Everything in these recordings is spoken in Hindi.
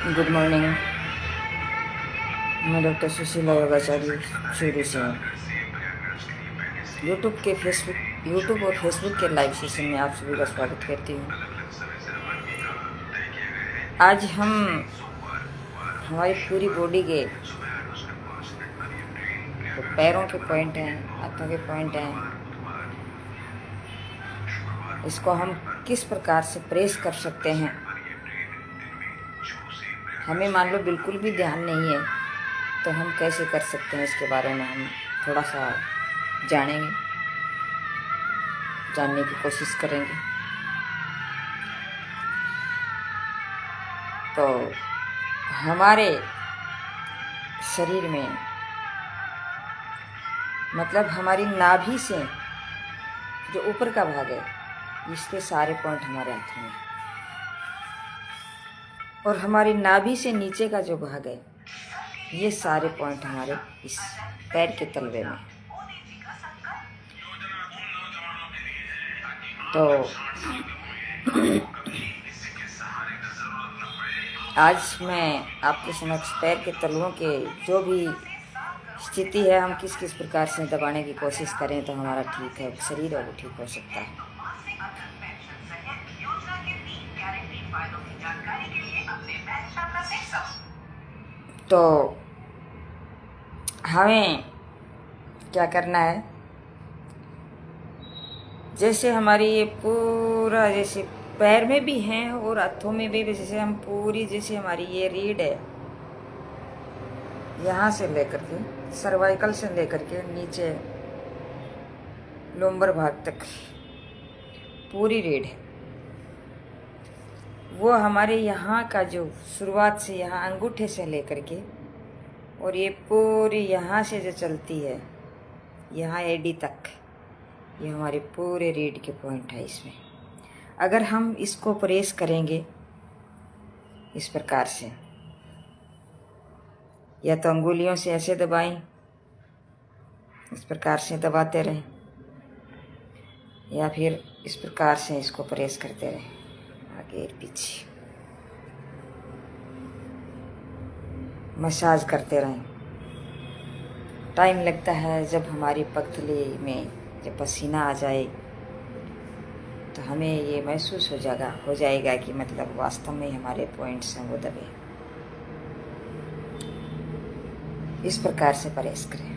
Good morning. मैं डॉक्टर सुशीला योगाचार्य शुरू से हूँ। यूट्यूब और फेसबुक के लाइव सेशन में आप सभी का स्वागत करती हूँ। आज हम हमारी पूरी बॉडी के जो पैरों के पॉइंट हैं, हाथों के पॉइंट हैं, इसको हम किस प्रकार से प्रेस कर सकते हैं। हमें मान लो बिल्कुल भी ध्यान नहीं है तो हम कैसे कर सकते हैं, इसके बारे में हम थोड़ा सा जानने की कोशिश करेंगे। तो हमारे शरीर में मतलब हमारी नाभि से जो ऊपर का भाग है, इसके सारे पॉइंट हमारे हाथों में, और हमारी नाभि से नीचे का जो भाग है, ये सारे पॉइंट हमारे इस पैर के तलवे में। तो आज मैं आपके समक्ष पैर के तलवों के जो भी स्थिति है, हम किस किस प्रकार से दबाने की कोशिश करें तो हमारा ठीक है शरीर है वो ठीक हो सकता है। तो हमें क्या करना है, जैसे हमारी ये पूरा जैसे पैर में भी हैं और हाथों में भी, जैसे हम पूरी जैसे हमारी ये रीढ़ है, यहाँ से लेकर के सर्वाइकल से लेकर के नीचे लोम्बर भाग तक पूरी रीढ़ है, वो हमारे यहाँ का जो शुरुआत से यहाँ अंगूठे से लेकर के और ये पूरी यहाँ से जो चलती है यहाँ एडी तक, ये हमारे पूरे रीढ़ के पॉइंट है। इसमें अगर हम इसको प्रेस करेंगे इस प्रकार से, या तो अंगुलियों से ऐसे दबाएं, इस प्रकार से दबाते रहें, या फिर इस प्रकार से इसको प्रेस करते रहें आगे और पीछे, मसाज करते रहें। टाइम लगता है जब हमारी पगली में जब पसीना आ जाए तो हमें ये महसूस हो जाएगा कि मतलब वास्तव में हमारे पॉइंट्स हैं वो दबे। इस प्रकार से प्रेस करें।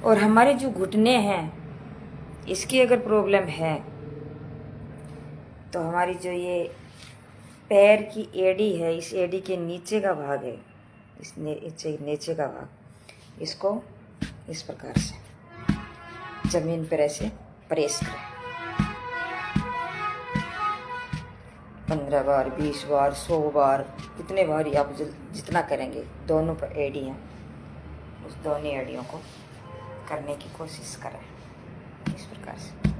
और हमारे जो घुटने हैं, इसकी अगर प्रॉब्लम है तो हमारी जो ये पैर की एड़ी है, इस एड़ी के नीचे का भाग है, इस नीचे का भाग, इसको इस प्रकार से जमीन पर ऐसे प्रेस करें 15 बार, 20 बार, 100 बार, कितने बार आप जितना करेंगे। दोनों पर एड़ी हैं, उस दोनों एड़ियों को करने की कोशिश करें इस प्रकार से।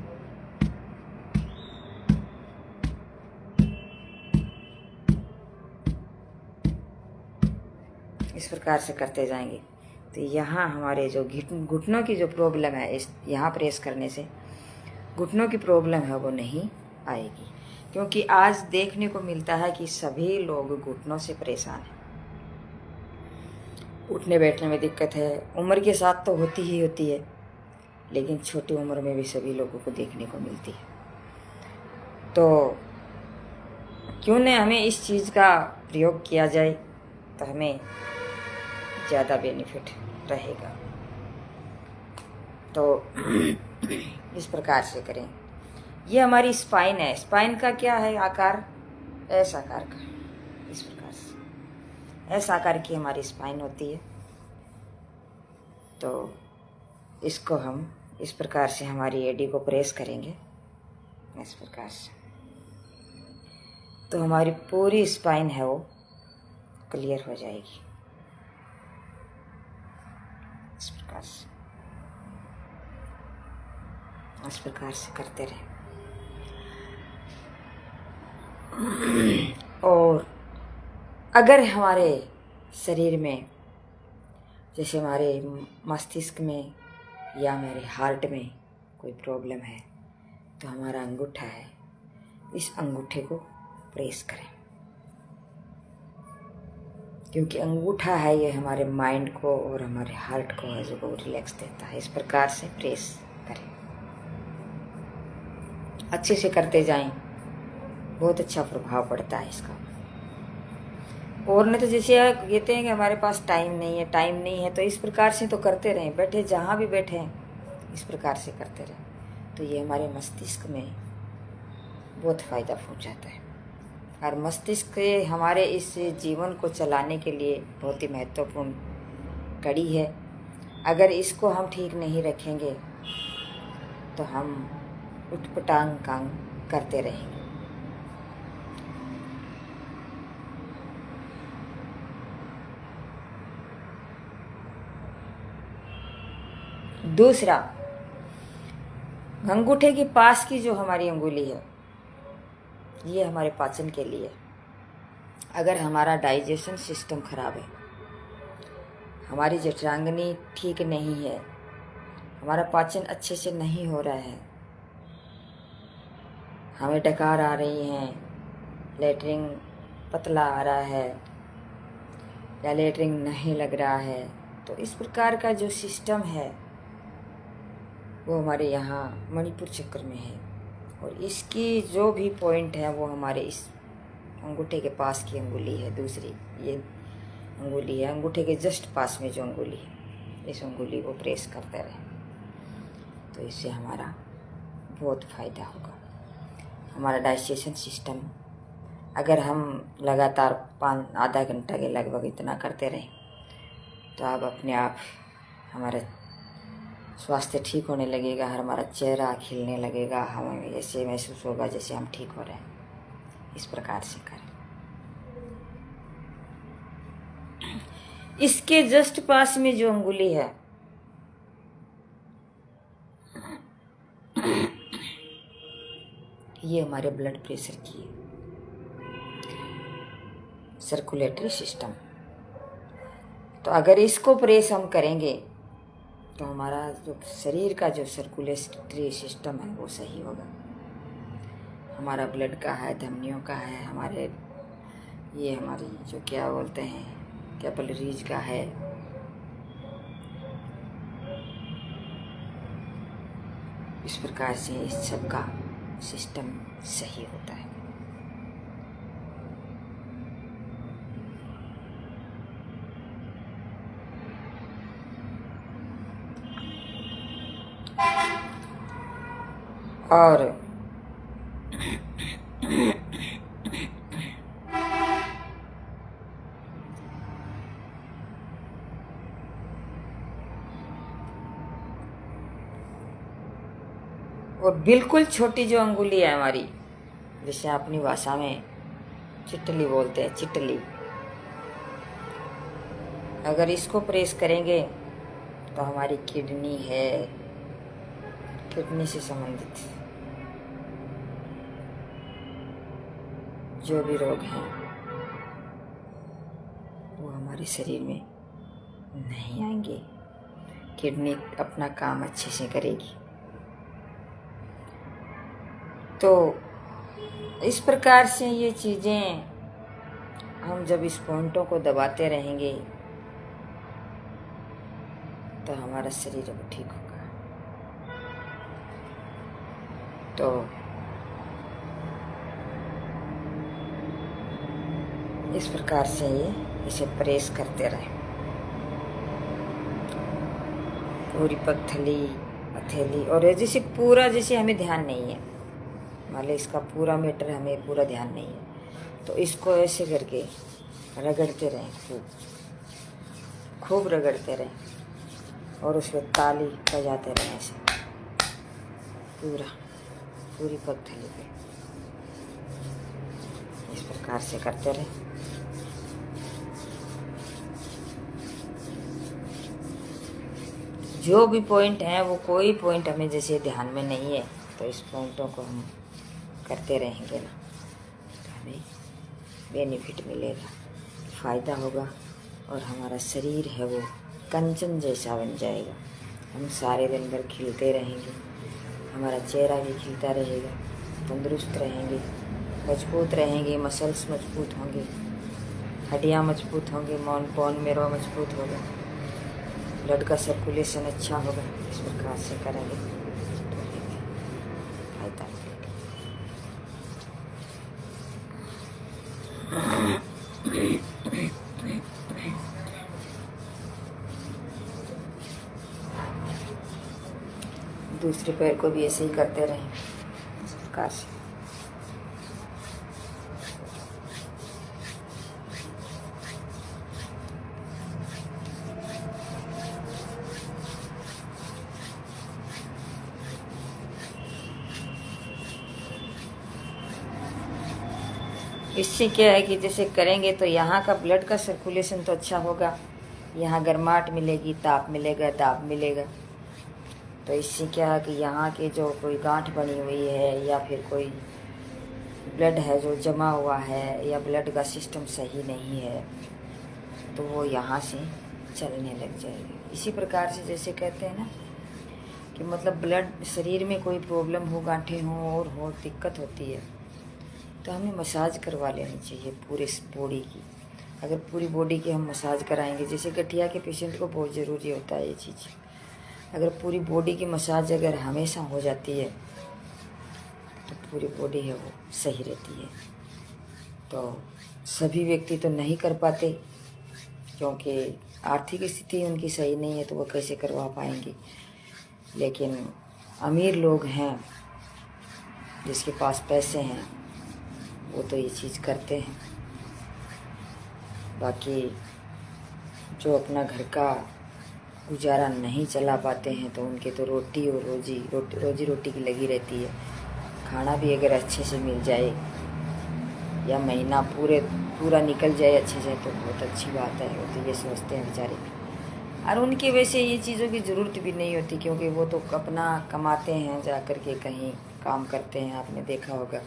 इस प्रकार से करते जाएंगे तो यहाँ हमारे जो घुटनों की जो प्रॉब्लम है, इस यहाँ प्रेस करने से घुटनों की प्रॉब्लम है वो नहीं आएगी। क्योंकि आज देखने को मिलता है कि सभी लोग घुटनों से परेशान हैं, उठने बैठने में दिक्कत है। उम्र के साथ तो होती ही होती है, लेकिन छोटी उम्र में भी सभी लोगों को देखने को मिलती है। तो क्यों न हमें इस चीज़ का प्रयोग किया जाए तो हमें ज़्यादा बेनिफिट रहेगा। तो इस प्रकार से करें। ये हमारी स्पाइन है। स्पाइन का क्या है आकार, एस आकार का, इस प्रकार से एस आकार की हमारी स्पाइन होती है। तो इसको हम इस प्रकार से हमारी एडी को प्रेस करेंगे इस प्रकार से, तो हमारी पूरी स्पाइन है वो क्लियर हो जाएगी इस प्रकार से करते रहें। और अगर हमारे शरीर में, जैसे हमारे मस्तिष्क में या हमारे हार्ट में कोई प्रॉब्लम है, तो हमारा अंगूठा है, इस अंगूठे को प्रेस करें, क्योंकि अंगूठा है ये हमारे माइंड को और हमारे हार्ट को है जो रिलैक्स देता है। इस प्रकार से प्रेस करें, अच्छे से करते जाएं, बहुत अच्छा प्रभाव पड़ता है इसका। और नहीं तो जैसे कहते हैं कि हमारे पास टाइम नहीं है, टाइम नहीं है, तो इस प्रकार से तो करते रहें, बैठे जहाँ भी बैठे हैं इस प्रकार से करते रहें, तो ये हमारे मस्तिष्क में बहुत फ़ायदा पहुँचाता है। और मस्तिष्क हमारे इस जीवन को चलाने के लिए बहुत ही महत्वपूर्ण कड़ी है। अगर इसको हम ठीक नहीं रखेंगे तो हम उठपटांग काम करते रहेंगे। दूसरा, अंगूठे के पास की जो हमारी अंगुली है ये हमारे पाचन के लिए। अगर हमारा डाइजेशन सिस्टम खराब है, हमारी जठरांगनी ठीक नहीं है, हमारा पाचन अच्छे से नहीं हो रहा है, हमें डकार आ रही हैं, लेटरिन पतला आ रहा है या लेटरिन नहीं लग रहा है, तो इस प्रकार का जो सिस्टम है वो हमारे यहाँ मणिपुर चक्र में है। और इसकी जो भी पॉइंट है वो हमारे इस अंगूठे के पास की अंगुली है। दूसरी ये अंगुली है, अंगूठे के जस्ट पास में जो अंगुली है, इस अंगुली को प्रेस करते रहें, तो इससे हमारा बहुत फ़ायदा होगा। हमारा डाइजेशन सिस्टम अगर हम लगातार आधा घंटा के लगभग इतना करते रहें तो आप अपने आप हमारा स्वास्थ्य ठीक होने लगेगा, हमारा चेहरा खिलने लगेगा, हमें ऐसे महसूस होगा जैसे हम ठीक हो रहे हैं। इस प्रकार से करें। इसके जस्ट पास में जो अंगुली है ये हमारे ब्लड प्रेशर की सर्कुलेटरी सिस्टम। तो अगर इसको प्रेस हम करेंगे तो हमारा जो शरीर का जो सर्कुलेटरी सिस्टम है वो सही होगा। हमारा ब्लड का है, धमनियों का है, हमारे ये हमारी जो क्या बोलते हैं कैपिलरीज का है, इस प्रकार से इस सब का सिस्टम सही होता है। और बिल्कुल छोटी जो अंगुली है हमारी, जिसे अपनी भाषा में चिटली बोलते हैं, चिटली, अगर इसको प्रेस करेंगे तो हमारी किडनी है, किडनी से संबंधित जो भी रोग हैं वो हमारे शरीर में नहीं आएंगे। किडनी अपना काम अच्छे से करेगी। तो इस प्रकार से ये चीज़ें हम जब इस पॉइंटों को दबाते रहेंगे तो हमारा शरीर अब ठीक होगा। तो इस प्रकार से इसे प्रेस करते रहें। पूरी पगथली, हथेली, और जैसे पूरा जैसे हमें ध्यान नहीं है, मान लो इसका पूरा मैटर हमें पूरा ध्यान नहीं है, तो इसको ऐसे करके रगड़ते रहें, खूब रगड़ते रहें और उसको ताली बजाते रहें ऐसे पूरी पगथली पे। इस प्रकार से करते रहें। जो भी पॉइंट हैं वो कोई पॉइंट हमें जैसे ध्यान में नहीं है तो इस पॉइंटों को हम करते रहेंगे ना, तो हमें बेनिफिट मिलेगा, फ़ायदा होगा और हमारा शरीर है वो कंचन जैसा बन जाएगा। हम सारे दिन भर खिलते रहेंगे, हमारा चेहरा भी खिलता रहेगा, तंदुरुस्त रहेंगे। मजबूत रहेंगे, मसल्स मजबूत होंगे, हड्डियाँ मजबूत होंगी, बोन मेरो मजबूत होगा, ब्लड का सर्कुलेशन अच्छा होगा। इस प्रकार से करेंगे फायदा। दूसरे पैर को भी ऐसे ही करते रहें इस प्रकार से। इससे क्या है कि जैसे करेंगे तो यहाँ का ब्लड का सर्कुलेशन तो अच्छा होगा, यहाँ गर्माहट मिलेगी, ताप मिलेगा, दाब मिलेगा। तो इससे क्या है कि यहाँ के जो कोई गांठ बनी हुई है या फिर कोई ब्लड है जो जमा हुआ है या ब्लड का सिस्टम सही नहीं है तो वो यहाँ से चलने लग जाएगा। इसी प्रकार से जैसे कहते हैं ना कि मतलब ब्लड शरीर में कोई प्रॉब्लम हो, गांठें हों और हो दिक्कत होती है तो हमें मसाज करवा लेनी चाहिए पूरे बॉडी की। अगर पूरी बॉडी की हम मसाज कराएंगे, जैसे गठिया के पेशेंट को बहुत ज़रूरी होता है ये चीज़, अगर पूरी बॉडी की मसाज अगर हमेशा हो जाती है तो पूरी बॉडी है वो सही रहती है। तो सभी व्यक्ति तो नहीं कर पाते क्योंकि आर्थिक स्थिति उनकी सही नहीं है तो वो कैसे करवा पाएंगे, लेकिन अमीर लोग हैं जिसके पास पैसे हैं वो तो ये चीज़ करते हैं। बाकी जो अपना घर का गुजारा नहीं चला पाते हैं तो उनके तो रोटी और रोजी रोटी की लगी रहती है। खाना भी अगर अच्छे से मिल जाए या महीना पूरा निकल जाए अच्छे से तो बहुत अच्छी बात है। वो तो ये सोचते हैं बेचारे, और उनके वैसे ये चीज़ों की ज़रूरत भी नहीं होती क्योंकि वो तो अपना कमाते हैं, जा कर के कहीं काम करते हैं। आपने देखा होगा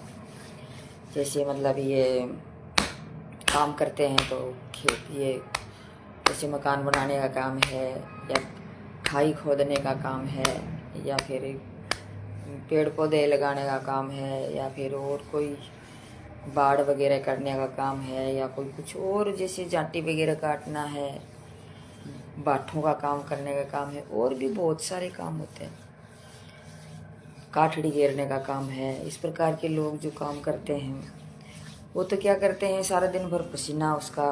जैसे मतलब ये काम करते हैं तो खेत, ये जैसे मकान बनाने का काम है या खाई खोदने का काम है या फिर पेड़ पौधे लगाने का काम है या फिर और कोई बाड़ वगैरह करने का काम है या कोई कुछ और जैसे जाटी वगैरह काटना है, बाठों का काम करने का काम है, और भी बहुत सारे काम होते हैं, काठड़ी घेरने का काम है। इस प्रकार के लोग जो काम करते हैं वो तो क्या करते हैं, सारा दिन भर पसीना उसका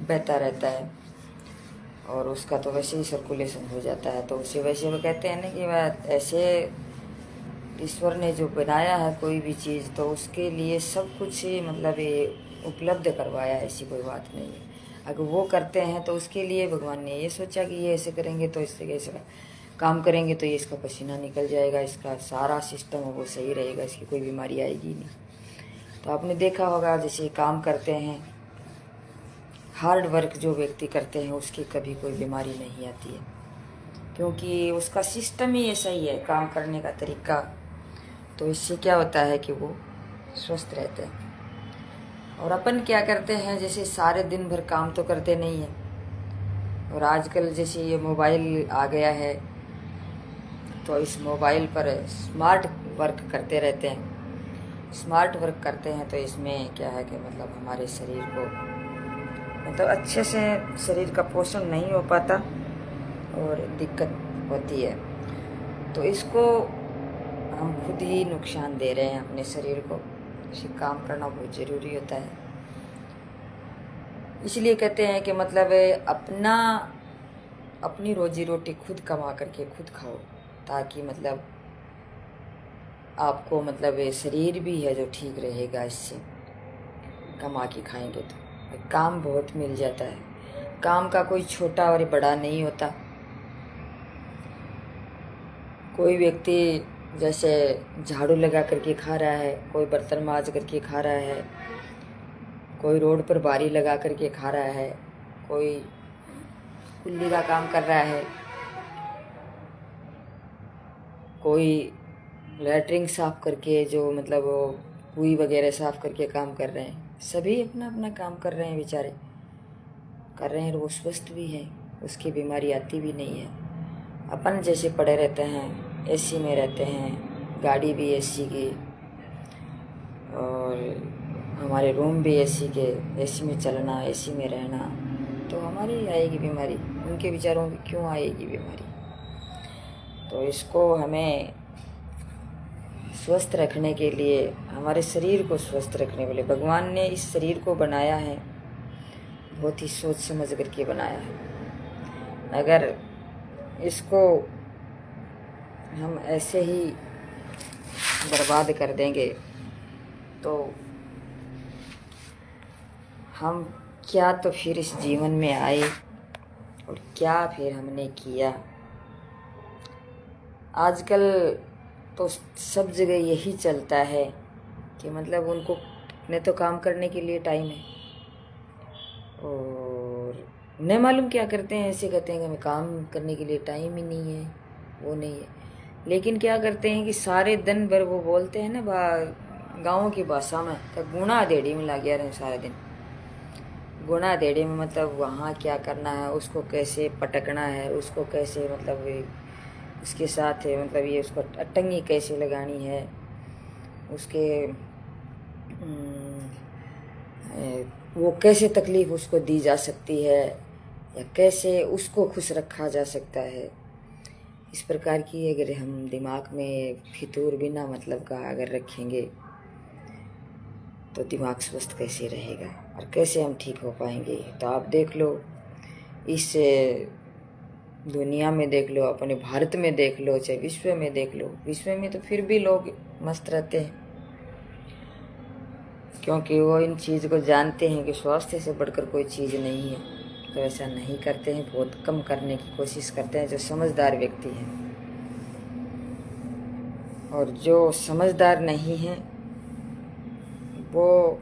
बहता रहता है और उसका तो वैसे ही सर्कुलेशन हो जाता है। तो उसे वैसे वो कहते हैं ना कि वह ऐसे ईश्वर ने जो बनाया है कोई भी चीज़ तो उसके लिए सब कुछ ही मतलब ये उपलब्ध करवाया है, ऐसी कोई बात नहीं है। अगर वो करते हैं तो उसके लिए भगवान ने ये सोचा कि ये ऐसे करेंगे तो इससे कैसे काम करेंगे तो ये इसका पसीना निकल जाएगा, इसका सारा सिस्टम है वो सही रहेगा, इसकी कोई बीमारी आएगी नहीं। तो आपने देखा होगा जैसे काम करते हैं, हार्ड वर्क जो व्यक्ति करते हैं उसकी कभी कोई बीमारी नहीं आती है क्योंकि उसका सिस्टम ही ऐसा ही है, काम करने का तरीका। तो इससे क्या होता है कि वो स्वस्थ रहते हैं। और अपन क्या करते हैं, जैसे सारे दिन भर काम तो करते नहीं हैं और आजकल जैसे ये मोबाइल आ गया है तो इस मोबाइल पर स्मार्ट वर्क करते रहते हैं। स्मार्ट वर्क करते हैं तो इसमें क्या है कि मतलब हमारे शरीर को मतलब अच्छे से शरीर का पोषण नहीं हो पाता और दिक्कत होती है। तो इसको हम खुद ही नुकसान दे रहे हैं अपने शरीर को। इसे काम करना बहुत ज़रूरी होता है। इसलिए कहते हैं कि मतलब अपनी रोजी रोटी खुद कमा करके खुद खाओ ताकि मतलब आपको मतलब शरीर भी है जो ठीक रहेगा। इससे कमा के खाएंगे तो काम बहुत मिल जाता है। काम का कोई छोटा और बड़ा नहीं होता। कोई व्यक्ति जैसे झाड़ू लगा करके खा रहा है, कोई बर्तन मांज करके खा रहा है, कोई रोड पर बारी लगा करके खा रहा है, कोई कुल्ली का काम कर रहा है, कोई लैट्रिन साफ़ करके जो मतलब वो कुई वगैरह साफ़ करके काम कर रहे हैं। सभी अपना अपना काम कर रहे हैं, बेचारे कर रहे हैं और वो स्वस्थ भी हैं, उसकी बीमारी आती भी नहीं है। अपन जैसे पड़े रहते हैं, एसी में रहते हैं, गाड़ी भी एसी की, और हमारे रूम भी एसी में चलना, एसी में रहना, तो हमारी आएगी बीमारी, उनके बेचारों की क्यों आएगी बीमारी। तो इसको हमें स्वस्थ रखने के लिए, हमारे शरीर को स्वस्थ रखने के लिए भगवान ने इस शरीर को बनाया है, बहुत ही सोच समझ करके बनाया है। अगर इसको हम ऐसे ही बर्बाद कर देंगे तो हम क्या तो फिर इस जीवन में आए और क्या फिर हमने किया। आजकल तो सब जगह यही चलता है कि मतलब उनको न तो काम करने के लिए टाइम है और न मालूम क्या करते हैं, ऐसे कहते हैं कि हमें काम करने के लिए टाइम ही नहीं है, वो नहीं है। लेकिन क्या करते हैं कि सारे दिन भर वो बोलते हैं ना गाँव की भाषा में, तो गुणा देड़ी में लग गया रहे सारा दिन। गुणा देड़ी में मतलब वहाँ क्या करना है, उसको कैसे पटकना है, उसको कैसे मतलब उसके साथ है मतलब ये उसको अटंगी कैसे लगानी है, उसके वो कैसे तकलीफ़ उसको दी जा सकती है या कैसे उसको खुश रखा जा सकता है। इस प्रकार की अगर हम दिमाग में फितूर बिना मतलब का अगर रखेंगे तो दिमाग स्वस्थ कैसे रहेगा और कैसे हम ठीक हो पाएंगे। तो आप देख लो, इस दुनिया में देख लो, अपने भारत में देख लो, चाहे विश्व में देख लो, विश्व में तो फिर भी लोग मस्त रहते हैं क्योंकि वो इन चीज़ को जानते हैं कि स्वास्थ्य से बढ़कर कोई चीज़ नहीं है। तो ऐसा नहीं करते हैं, बहुत कम करने की कोशिश करते हैं जो समझदार व्यक्ति हैं। और जो समझदार नहीं हैं वो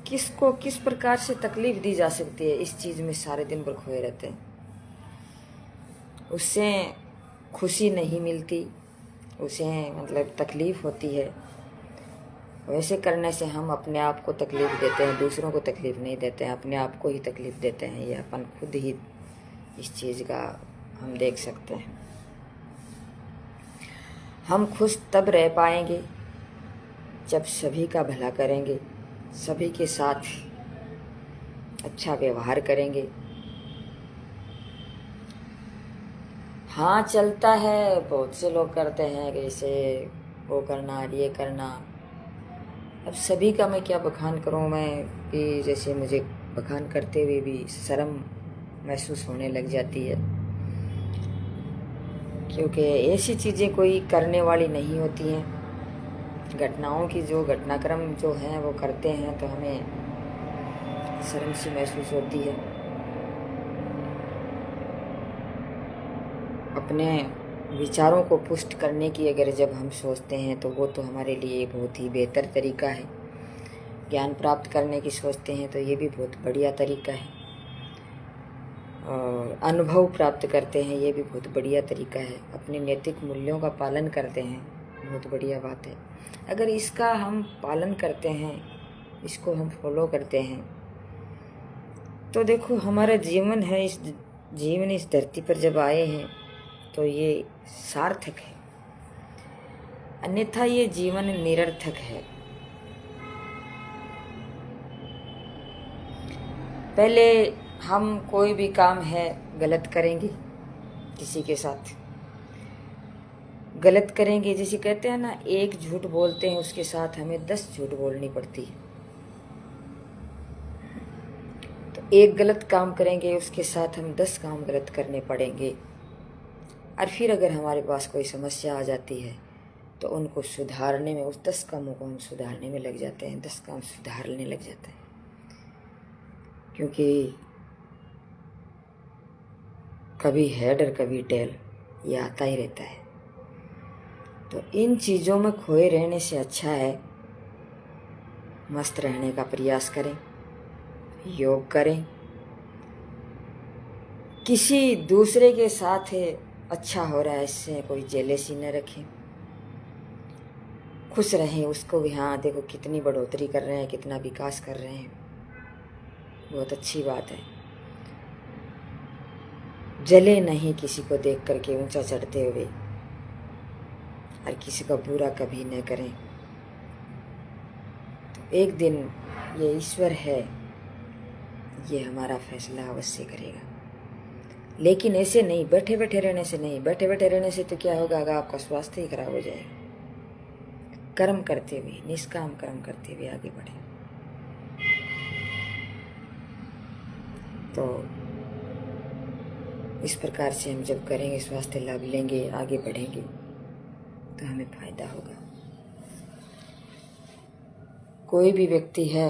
किसको किस प्रकार से तकलीफ़ दी जा सकती है, इस चीज़ में सारे दिन भर खोए रहते हैं। उससे खुशी नहीं मिलती, उसे मतलब तकलीफ़ होती है। वैसे करने से हम अपने आप को तकलीफ़ देते हैं, दूसरों को तकलीफ़ नहीं देते हैं, अपने आप को ही तकलीफ़ देते हैं। ये अपन खुद ही इस चीज़ का हम देख सकते हैं। हम खुश तब रह पाएंगे जब सभी का भला करेंगे, सभी के साथ अच्छा व्यवहार करेंगे। हाँ चलता है, बहुत से लोग करते हैं कि इसे वो करना ये करना। अब सभी का मैं क्या बखान करूँ, मैं कि जैसे मुझे बखान करते हुए भी शर्म महसूस होने लग जाती है क्योंकि ऐसी चीज़ें कोई करने वाली नहीं होती हैं। घटनाओं की जो घटनाक्रम जो हैं वो करते हैं तो हमें शर्म सी महसूस होती है। अपने विचारों को पुष्ट करने की अगर जब हम सोचते हैं तो वो तो हमारे लिए बहुत ही बेहतर तरीका है। ज्ञान प्राप्त करने की सोचते हैं तो ये भी बहुत बढ़िया तरीका है। और अनुभव प्राप्त करते हैं, ये भी बहुत बढ़िया तरीका है। अपने नैतिक मूल्यों का पालन करते हैं, बहुत बढ़िया बात है। अगर इसका हम पालन करते हैं, इसको हम फॉलो करते हैं तो देखो हमारा जीवन है, इस जीवन इस धरती पर जब आए हैं तो ये सार्थक है, अन्यथा ये जीवन निरर्थक है। पहले हम कोई भी काम है गलत करेंगे, किसी के साथ गलत करेंगे, जैसे कहते हैं ना एक झूठ बोलते हैं उसके साथ हमें 10 झूठ बोलनी पड़ती है। तो एक गलत काम करेंगे उसके साथ हम 10 काम गलत करने पड़ेंगे। और फिर अगर हमारे पास कोई समस्या आ जाती है तो उनको सुधारने में, उस 10 कामों को हम सुधारने में लग जाते हैं, 10 काम सुधारने लग जाते हैं। क्योंकि कभी हेड और कभी टेल, ये आता ही रहता है। तो इन चीज़ों में खोए रहने से अच्छा है मस्त रहने का प्रयास करें, योग करें, किसी दूसरे के साथ अच्छा हो रहा है इससे कोई जेलेसी न रखें, खुश रहें उसको भी, हाँ देखो कितनी बढ़ोतरी कर रहे हैं, कितना विकास कर रहे हैं, बहुत अच्छी बात है। जले नहीं किसी को देख करके ऊंचा चढ़ते हुए, और किसी का बुरा कभी न करें। एक दिन ये ईश्वर है, ये हमारा फैसला अवश्य करेगा। लेकिन ऐसे नहीं, बैठे बैठे रहने से नहीं। बैठे बैठे रहने से तो क्या होगा, आपका स्वास्थ्य ही खराब हो जाएगा। कर्म करते हुए, निष्काम कर्म करते हुए आगे बढ़े। तो इस प्रकार से हम जब करेंगे, स्वास्थ्य लाभ लेंगे, आगे बढ़ेंगे, तो हमें फायदा होगा। कोई भी व्यक्ति है,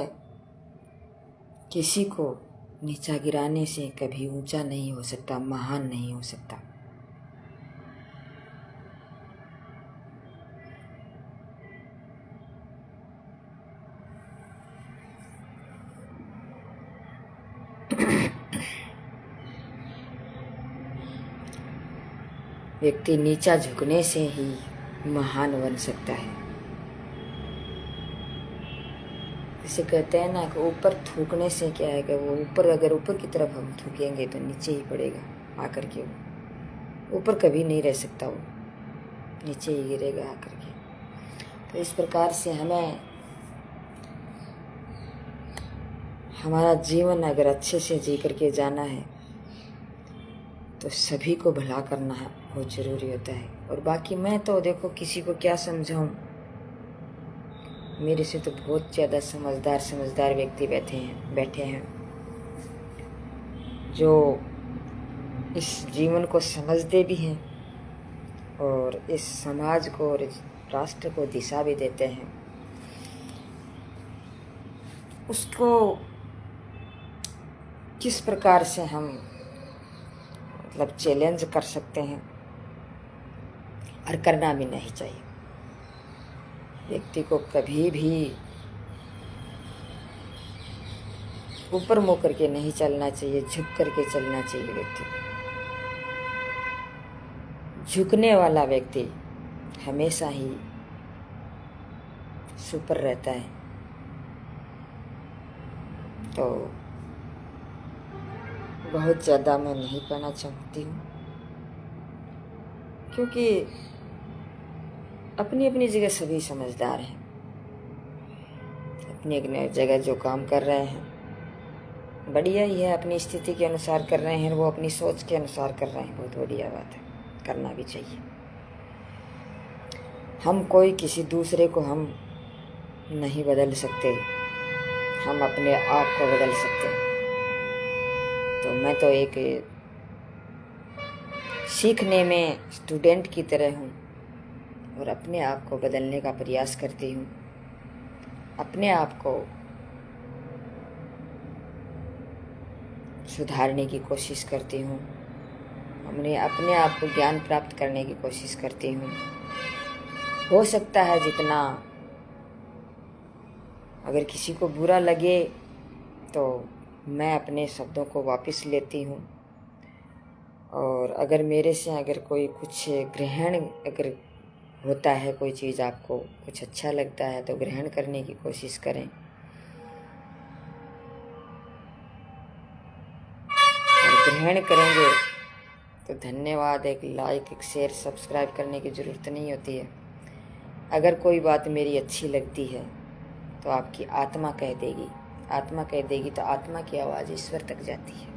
किसी को नीचा गिराने से कभी ऊंचा नहीं हो सकता, महान नहीं हो सकता। व्यक्ति नीचा झुकने से ही महान बन सकता है। जैसे कहते हैं ना कि ऊपर थूकने से क्या है कि वो ऊपर, अगर ऊपर की तरफ हम थूकेंगे तो नीचे ही पड़ेगा आकर के। वो ऊपर कभी नहीं रह सकता, वो नीचे ही गिरेगा आकर के। तो इस प्रकार से हमें हमारा जीवन अगर अच्छे से जी करके जाना है तो सभी को भला करना है, बहुत ज़रूरी होता है। और बाकी मैं तो देखो किसी को क्या समझाऊं, मेरे से तो बहुत ज़्यादा समझदार व्यक्ति बैठे हैं जो इस जीवन को समझते भी हैं और इस समाज को और इस राष्ट्र को दिशा भी देते हैं। उसको किस प्रकार से हम मतलब चैलेंज कर सकते हैं, और करना भी नहीं चाहिए। व्यक्ति को कभी भी ऊपर मुँह करके नहीं चलना चाहिए, झुक करके चलना चाहिए। व्यक्ति झुकने वाला व्यक्ति हमेशा ही सुपर रहता है। तो बहुत ज़्यादा मैं नहीं कहना चाहती हूँ, क्योंकि अपनी अपनी जगह सभी समझदार हैं। अपनी अपनी जगह जो काम कर रहे हैं बढ़िया ही है, अपनी स्थिति के अनुसार कर रहे हैं, वो अपनी सोच के अनुसार कर रहे हैं, बहुत बढ़िया बात है, करना भी चाहिए। हम कोई किसी दूसरे को हम नहीं बदल सकते, हम अपने आप को बदल सकते हैं। तो मैं तो एक सीखने में स्टूडेंट की तरह हूँ और अपने आप को बदलने का प्रयास करती हूँ, अपने आप को सुधारने की कोशिश करती हूँ, अपने आप को ज्ञान प्राप्त करने की कोशिश करती हूँ। हो सकता है जितना, अगर किसी को बुरा लगे तो मैं अपने शब्दों को वापस लेती हूँ, और अगर मेरे से अगर कोई कुछ ग्रहण अगर होता है, कोई चीज़ आपको कुछ अच्छा लगता है तो ग्रहण करने की कोशिश करें। और ग्रहण करेंगे तो धन्यवाद, एक लाइक, एक शेयर, सब्सक्राइब करने की ज़रूरत नहीं होती है। अगर कोई बात मेरी अच्छी लगती है तो आपकी आत्मा कह देगी, आत्मा कह देगी तो आत्मा की आवाज़ ईश्वर तक जाती है।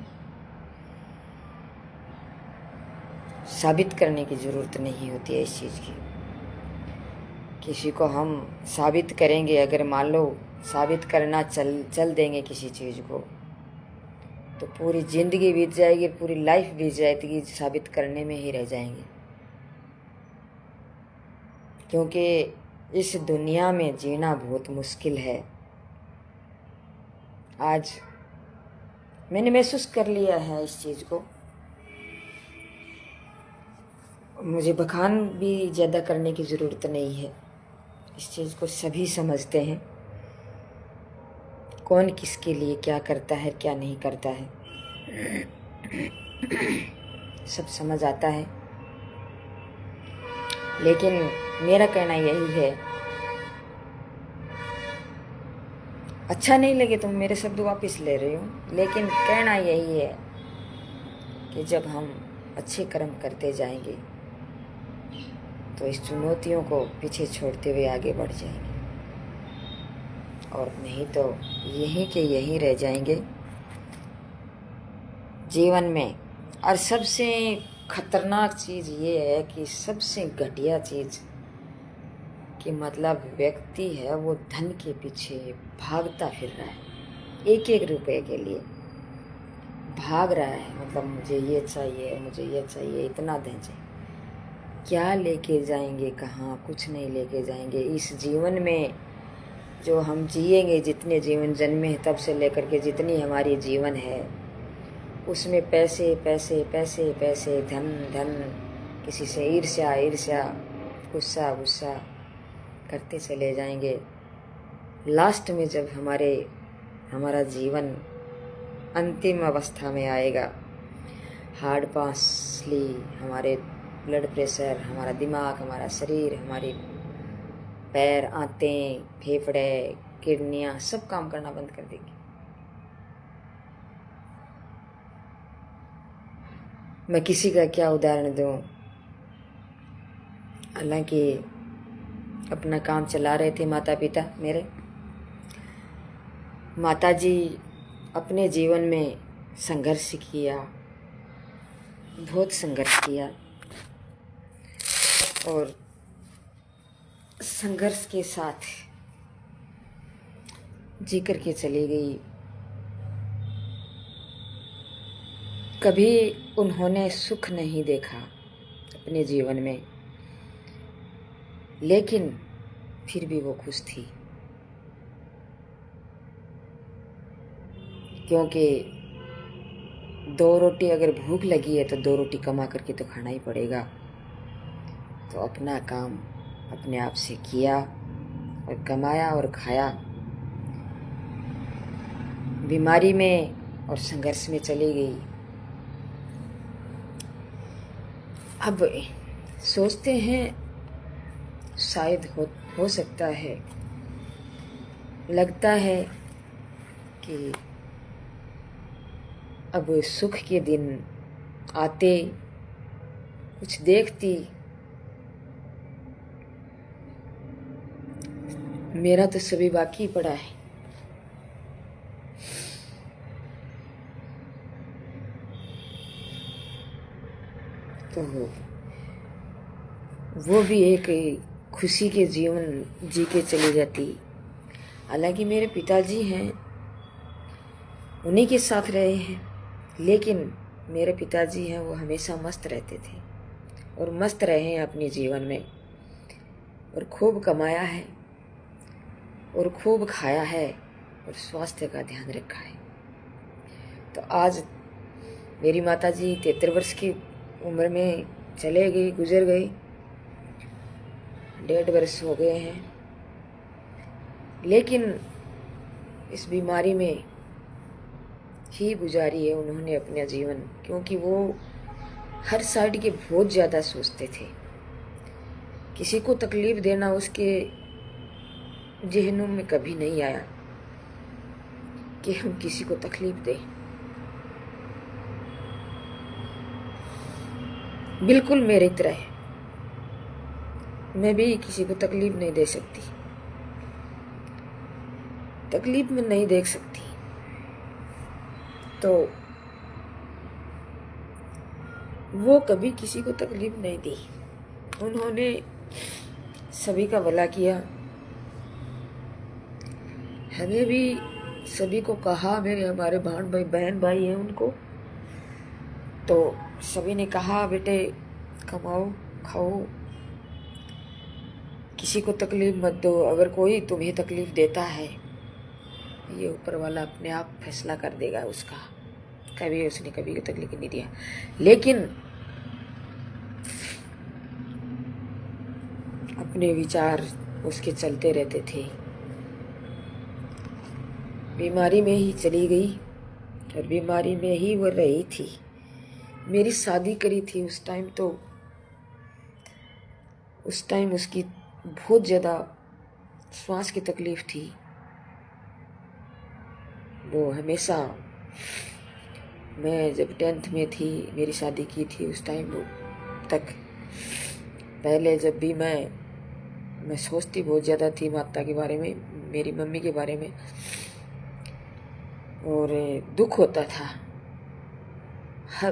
साबित करने की ज़रूरत नहीं होती है इस चीज़ की। किसी को हम साबित करेंगे, अगर मान लो साबित करना चल देंगे किसी चीज़ को, तो पूरी ज़िंदगी बीत जाएगी, पूरी लाइफ बीत जाएगी, साबित करने में ही रह जाएंगे। क्योंकि इस दुनिया में जीना बहुत मुश्किल है। आज मैंने महसूस कर लिया है इस चीज़ को। मुझे बखान भी ज़्यादा करने की ज़रूरत नहीं है, इस चीज़ को सभी समझते हैं, कौन किसके लिए क्या करता है क्या नहीं करता है, सब समझ आता है। लेकिन मेरा कहना यही है, अच्छा नहीं लगे तो मेरे शब्द वापस ले रही हूँ, लेकिन कहना यही है कि जब हम अच्छे कर्म करते जाएंगे तो इस चुनौतियों को पीछे छोड़ते हुए आगे बढ़ जाएंगे। और नहीं तो यहीं के यहीं रह जाएंगे जीवन में। और सबसे खतरनाक चीज़ ये है कि सबसे घटिया चीज़ कि मतलब व्यक्ति है वो धन के पीछे भागता फिर रहा है, एक एक रुपए के लिए भाग रहा है। मतलब मुझे ये चाहिए, मुझे ये चाहिए, इतना धन चाहिए। क्या लेके जाएंगे, कहाँ? कुछ नहीं लेके जाएंगे। इस जीवन में जो हम जिएंगे, जितने जीवन जन्मे हैं तब से लेकर के जितनी हमारी जीवन है, उसमें पैसे पैसे पैसे पैसे, धन धन, किसी से ईर्ष्या ईर्ष्या, गुस्सा गुस्सा करते चले जाएंगे। लास्ट में जब हमारा जीवन अंतिम अवस्था में आएगा, हार्ट पासली, हमारे ब्लड प्रेशर, हमारा दिमाग, हमारा शरीर, हमारे पैर, आंतें, फेफड़े, किडनियाँ सब काम करना बंद कर देगी। मैं किसी का क्या उदाहरण दूं, हालांकि अपना काम चला रहे थे माता पिता मेरे। माताजी अपने जीवन में संघर्ष किया, बहुत संघर्ष किया, और संघर्ष के साथ जी कर के चली गई। कभी उन्होंने सुख नहीं देखा अपने जीवन में, लेकिन फिर भी वो खुश थी, क्योंकि 2 रोटी अगर भूख लगी है तो 2 रोटी कमा करके तो खाना ही पड़ेगा। तो अपना काम अपने आप से किया और कमाया और खाया। बीमारी में और संघर्ष में चली गई। अब सोचते हैं शायद हो सकता है, लगता है कि अब सुख के दिन आते, कुछ देखती, मेरा तो सभी बाकी पड़ा है। तो वो भी एक खुशी के जीवन जी के चली जाती। हालांकि मेरे पिताजी हैं, उन्हीं के साथ रहे हैं, लेकिन मेरे पिताजी हैं वो हमेशा मस्त रहते थे और मस्त रहे हैं अपने जीवन में, और खूब कमाया है और खूब खाया है और स्वास्थ्य का ध्यान रखा है। तो आज मेरी माताजी 73 वर्ष की उम्र में चले गई, गुजर गई, 1.5 वर्ष हो गए हैं। लेकिन इस बीमारी में ही गुजारी है उन्होंने अपना जीवन, क्योंकि वो हर साइड के बहुत ज़्यादा सोचते थे। किसी को तकलीफ देना उसके ज़हनों में कभी नहीं आया कि हम किसी को तकलीफ दें। बिल्कुल मेरी तरह है, मैं भी किसी को तकलीफ नहीं दे सकती, तकलीफ में नहीं देख सकती। तो वो कभी किसी को तकलीफ नहीं दी, उन्होंने सभी का भला किया। हमें भी सभी को कहा, मेरे हमारे बहन भाई हैं उनको, तो सभी ने कहा बेटे कमाओ खाओ, किसी को तकलीफ मत दो। अगर कोई तुम्हें तकलीफ देता है, ये ऊपर वाला अपने आप फैसला कर देगा उसका। कभी उसने कभी को तकलीफ नहीं दिया, लेकिन अपने विचार उसके चलते रहते थे। बीमारी में ही चली गई और बीमारी में ही वो रही थी। मेरी शादी करी थी उस टाइम, तो उस टाइम उसकी बहुत ज़्यादा श्वास की तकलीफ थी। वो हमेशा, मैं जब 10th में थी, मेरी शादी की थी, उस टाइम वो तक पहले जब भी मैं सोचती बहुत ज़्यादा थी माता के बारे में। मेरी मम्मी के बारे में, और दुख होता था।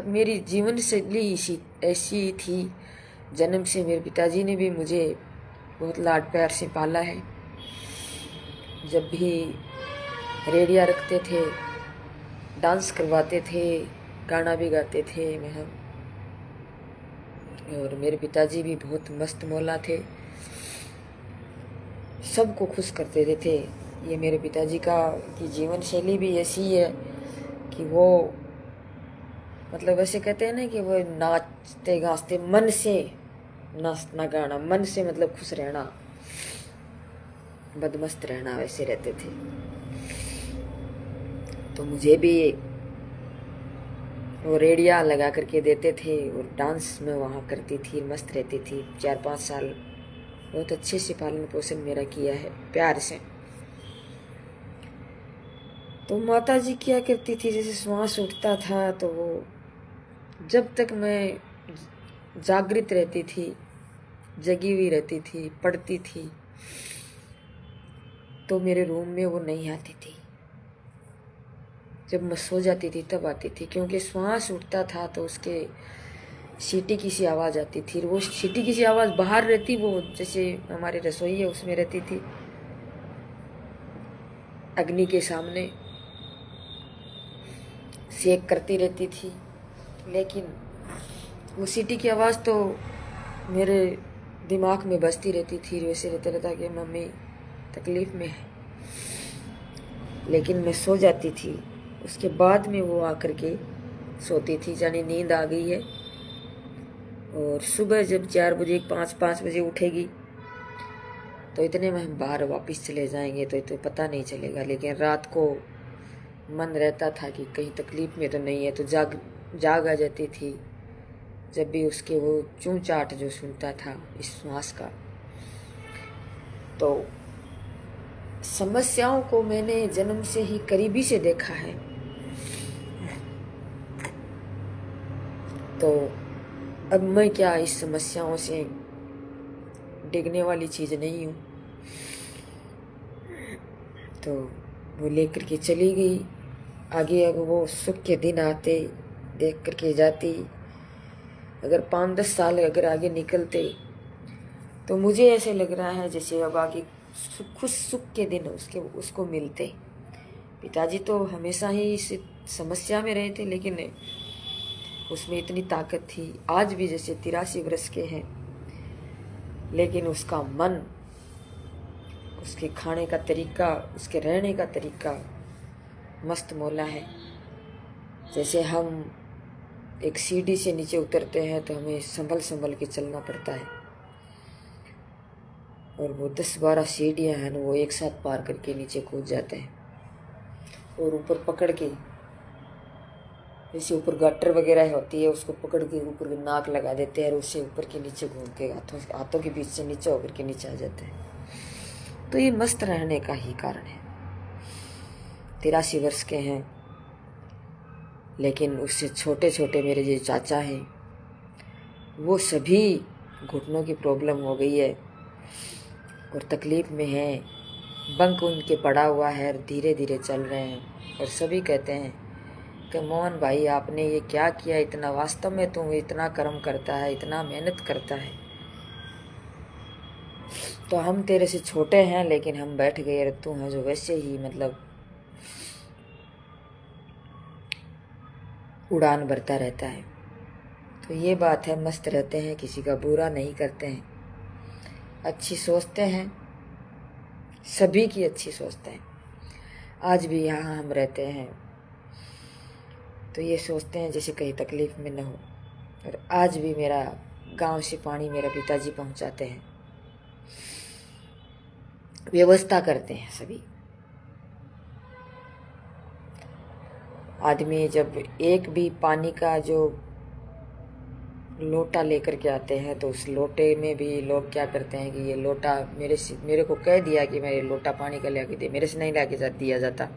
मेरी जीवन शैली ऐसी थी। जन्म से मेरे पिताजी ने भी मुझे बहुत लाड प्यार से पाला है। जब भी रेडिया रखते थे, डांस करवाते थे, गाना भी गाते थे मैं हम। और मेरे पिताजी भी बहुत मस्त मौला थे, सबको खुश करते थे। ये मेरे पिताजी की जीवन शैली भी ऐसी है कि वो मतलब ऐसे कहते हैं ना कि वो नाचते गाते मन से, नाचना गाना मन से, मतलब खुश रहना, बदमस्त रहना, वैसे रहते थे। तो मुझे भी वो रेडिया लगा करके देते थे और डांस में वहाँ करती थी, मस्त रहती थी। 4-5 साल बहुत अच्छे से पालन पोषण मेरा किया है, प्यार से। तो माता जी क्या करती थी, जैसे श्वास उठता था तो वो, जब तक मैं जागृत रहती थी, जगी हुई रहती थी, पढ़ती थी, तो मेरे रूम में वो नहीं आती थी। जब मैं सो जाती थी तब आती थी, क्योंकि श्वास उठता था तो उसके सीटी की सी आवाज़ आती थी। वो सीटी की सी आवाज़ बाहर रहती, वो जैसे हमारी रसोई है उसमें रहती थी, अग्नि के सामने सेक करती रहती थी। लेकिन वो सीटी की आवाज़ तो मेरे दिमाग में बजती रहती थी, वैसे रहता रहता कि मम्मी तकलीफ़ में है। लेकिन मैं सो जाती थी, उसके बाद में वो आकर के सोती थी, जानी नींद आ गई है। और सुबह जब 4 बजे 5 बजे उठेगी तो इतने में हम बाहर वापस चले जाएंगे, तो पता नहीं चलेगा। लेकिन रात को मन रहता था कि कहीं तकलीफ़ में तो नहीं है, तो जाग आ जाती थी जब भी उसके वो चूंचाट जो सुनता था इस श्वास का। तो समस्याओं को मैंने जन्म से ही करीबी से देखा है। तो अब मैं क्या इस समस्याओं से डिगने वाली चीज़ नहीं हूँ। तो वो लेकर के चली गई आगे। अब वो सुख के दिन आते, देख करके जाती। अगर 5-10 साल अगर आगे निकलते तो मुझे ऐसे लग रहा है जैसे अब आगे खुश सुख के दिन उसको मिलते। पिताजी तो हमेशा ही इस समस्या में रहे थे, लेकिन उसमें इतनी ताकत थी। आज भी जैसे 83 वर्ष के हैं, लेकिन उसका मन, उसके खाने का तरीका, उसके रहने का तरीका मस्त मौला है। जैसे हम एक सीढ़ी से नीचे उतरते हैं तो हमें संभल संभल के चलना पड़ता है, और वो 10-12 सीढ़ियाँ हैं, वो एक साथ पार करके नीचे कूद जाते हैं। और ऊपर पकड़ के, जैसे ऊपर गटर वगैरह होती है, उसको पकड़ के ऊपर नाक लगा देते हैं और उससे ऊपर के नीचे घूम के हाथों के बीच से नीचे होकर के नीचे आ जाते हैं। तो ये मस्त रहने का ही कारण है। 83 वर्ष के हैं, लेकिन उससे छोटे छोटे मेरे जो चाचा हैं, वो सभी घुटनों की प्रॉब्लम हो गई है और तकलीफ़ में हैं। बंक उनके पड़ा हुआ है, धीरे धीरे चल रहे हैं। और सभी कहते हैं कि मोहन भाई आपने ये क्या किया, इतना वास्तव में तुम इतना कर्म करता है, इतना मेहनत करता है, तो हम तेरे से छोटे हैं लेकिन हम बैठ गए, और तू है जो वैसे ही मतलब उड़ान भरता रहता है। तो ये बात है, मस्त रहते हैं, किसी का बुरा नहीं करते हैं, अच्छी सोचते हैं, सभी की अच्छी सोचते हैं। आज भी यहाँ हम रहते हैं तो ये सोचते हैं जैसे कहीं तकलीफ़ में न हो। और आज भी मेरा गांव से पानी मेरा पिताजी पहुंचाते हैं, व्यवस्था करते हैं सभी। आदमी जब एक भी पानी का जो लोटा लेकर के आते हैं तो उस लोटे में भी लोग क्या करते हैं कि ये लोटा मेरे को कह दिया कि मेरे लोटा पानी का लेके दे, मेरे से नहीं लाके दिया जाता।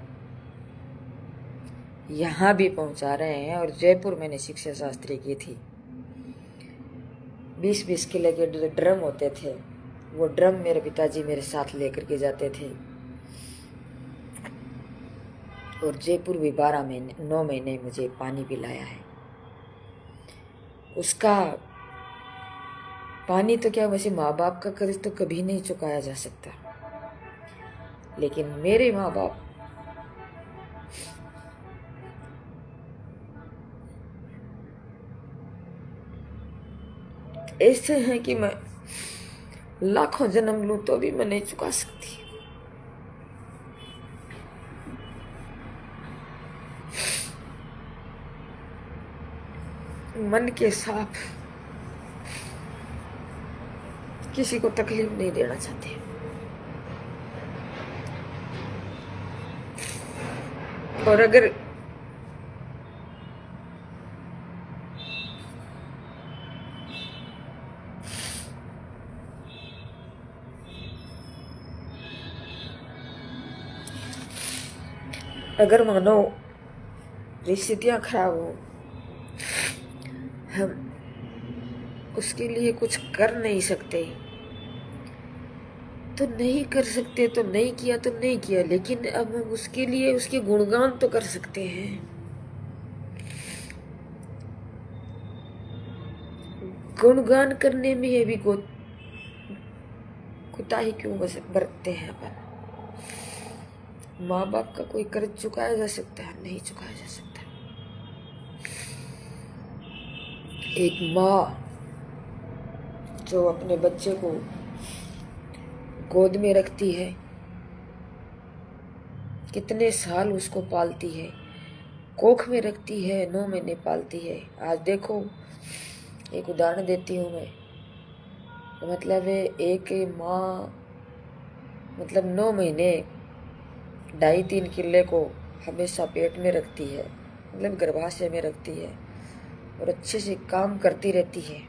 यहाँ भी पहुँचा रहे हैं। और जयपुर मैंने शिक्षा शास्त्री की थी। 20-20 किलो के ड्रम होते थे, वो ड्रम मेरे पिताजी मेरे साथ लेकर के जाते थे। और जयपुर भी 9 महीने मुझे पानी पिलाया है। उसका पानी तो क्या, वैसे माँ बाप का कर्ज तो कभी नहीं चुकाया जा सकता, लेकिन मेरे माँ बाप ऐसे हैं कि मैं लाखों जन्म लूं तो भी मैं नहीं चुका सकती। मन के साफ, किसी को तकलीफ नहीं देना चाहते। और अगर मानो परिस्थितियां खराब हो, हम उसके लिए कुछ कर नहीं सकते तो नहीं कर सकते, तो नहीं किया तो नहीं किया, लेकिन अब हम उसके लिए उसके गुणगान तो कर सकते हैं। गुणगान करने में ये भी कोताही क्यों बरतते हैं अपन। माँ बाप का कोई कर्ज चुकाया जा सकता है? नहीं चुकाया जा सकता। एक माँ जो अपने बच्चे को गोद में रखती है, कितने साल उसको पालती है, कोख में रखती है, 9 महीने पालती है। आज देखो, एक उदाहरण देती हूँ मैं, मतलब एक माँ मतलब 9 महीने 2.5-3 किले को हमेशा पेट में रखती है, मतलब गर्भाशय में रखती है, और अच्छे से काम करती रहती है।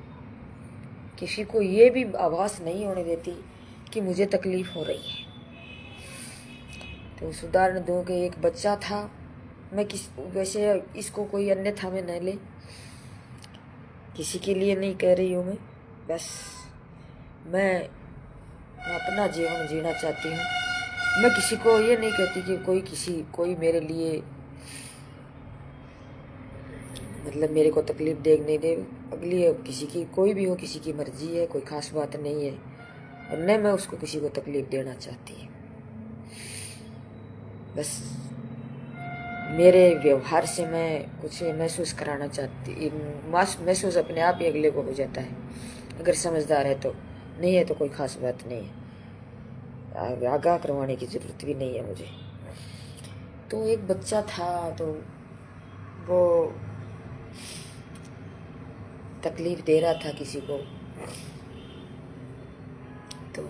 किसी को ये भी आभास नहीं होने देती कि मुझे तकलीफ हो रही है। तो उस उदाहरण दूँ कि एक बच्चा था, मैं वैसे इसको कोई अन्यथा में न ले, किसी के लिए नहीं कह रही हूँ मैं, बस मैं अपना जीवन जीना चाहती हूँ। मैं किसी को ये नहीं कहती कि कोई मेरे लिए मतलब मेरे को तकलीफ दे नहीं दे। अगली किसी की कोई भी हो, किसी की मर्जी है, कोई खास बात नहीं है, और न मैं उसको किसी को तकलीफ देना चाहती। बस मेरे व्यवहार से मैं कुछ महसूस कराना चाहती, महसूस अपने आप ही अगले को हो जाता है। अगर समझदार है तो, नहीं है तो कोई खास बात नहीं है, आगाह करवाने की ज़रूरत भी नहीं है मुझे। तो एक बच्चा था, तो वो तकलीफ दे रहा था किसी को, तो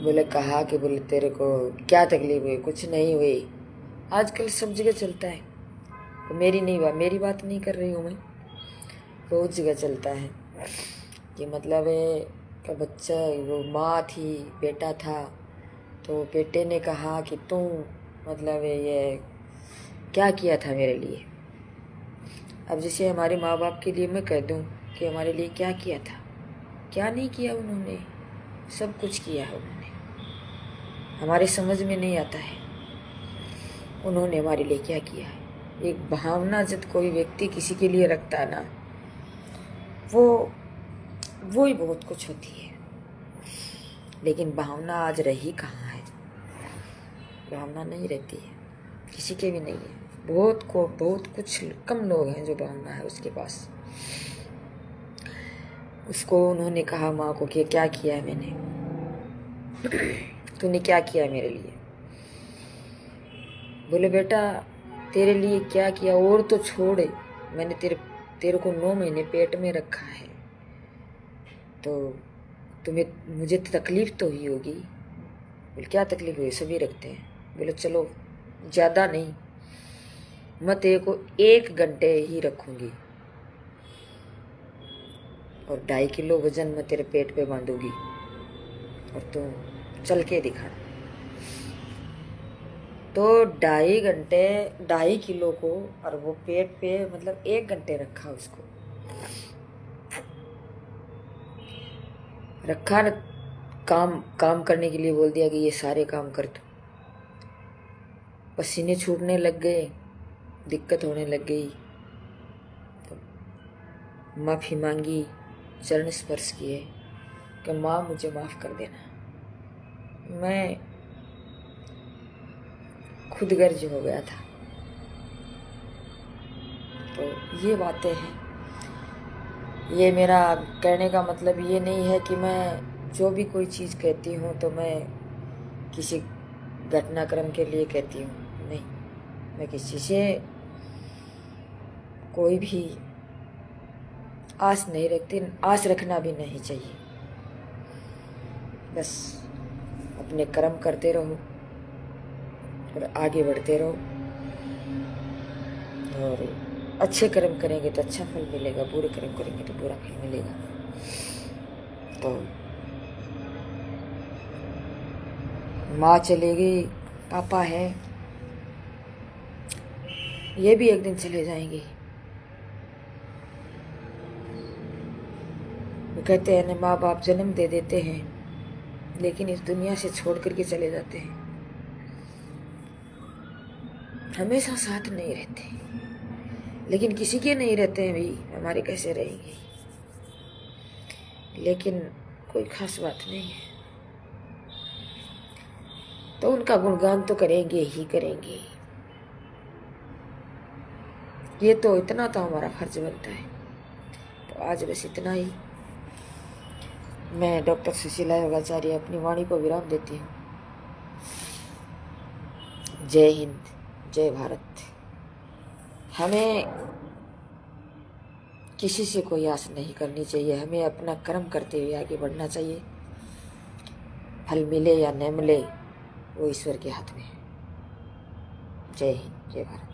बोले तेरे को क्या तकलीफ हुई? कुछ नहीं हुई। आजकल सब जगह चलता है, तो मेरी बात नहीं कर रही हूँ मैं, बहुत जगह चलता है कि मतलब का बच्चा, वो माँ थी, बेटा था, तो बेटे ने कहा कि तू मतलब ये क्या किया था मेरे लिए। अब जैसे हमारे माँ बाप के लिए मैं कह दूँ कि हमारे लिए क्या किया था, क्या नहीं किया उन्होंने, सब कुछ किया है उन्होंने। हमारे समझ में नहीं आता है उन्होंने हमारे लिए क्या किया है। एक भावना जब कोई व्यक्ति किसी के लिए रखता है ना, वो ही बहुत कुछ होती है। लेकिन भावना आज रही कहाँ है? भावना नहीं रहती है, किसी के भी नहीं है। बहुत कुछ कम लोग हैं जो भावना है उसके पास। उसको उन्होंने कहा माँ को कि क्या किया है मैंने, तूने क्या किया मेरे लिए? बोले बेटा तेरे लिए क्या किया और तो छोड़े, मैंने तेरे को 9 महीने पेट में रखा है, तो मुझे तकलीफ तो हुई होगी। बोले क्या तकलीफ हुई? सभी रखते हैं। बोले चलो ज़्यादा नहीं, मैं तेरे को 1 घंटे ही रखूँगी और 2.5 किलो वजन मैं तेरे पेट पे बांधूंगी और तू चल के दिखा। तो 2.5 किलो को, और वो पेट पे मतलब 1 घंटे रखा उसको, रखा काम करने के लिए बोल दिया कि ये सारे काम कर दो। पसीने छूटने लग गए, दिक्कत होने लग गई, तो माफ़ी मांगी, चरण स्पर्श किए कि माँ मुझे माफ़ कर देना। मैं खुद गर्ज हो गया था। तो ये बातें हैं। ये मेरा कहने का मतलब ये नहीं है कि मैं जो भी कोई चीज़ कहती हूँ तो मैं किसी घटनाक्रम के लिए कहती हूँ, नहीं। मैं किसी से कोई भी आस नहीं रखती, आस रखना भी नहीं चाहिए। बस अपने कर्म करते रहो और आगे बढ़ते रहो, और अच्छे कर्म करेंगे तो अच्छा फल मिलेगा, बुरे कर्म करेंगे तो बुरा फल मिलेगा। तो माँ चली गई, पापा है, ये भी एक दिन चले जाएंगे। वो कहते हैं ना, माँ बाप जन्म दे देते हैं लेकिन इस दुनिया से छोड़ करके चले जाते हैं, हमेशा साथ नहीं रहते। लेकिन किसी के नहीं रहते हैं भाई, हमारे कैसे रहेंगे। लेकिन कोई खास बात नहीं है, तो उनका गुणगान तो करेंगे ही करेंगे। ये तो इतना तो हमारा फर्ज बनता है। तो आज बस इतना ही। मैं डॉक्टर सुशीला योगाचार्य अपनी वाणी को विराम देती हूँ। जय हिंद, जय भारत। हमें किसी से कोई आस नहीं करनी चाहिए, हमें अपना कर्म करते हुए आगे बढ़ना चाहिए। फल मिले या न मिले वो ईश्वर के हाथ में है। जय हिंद, जय भारत।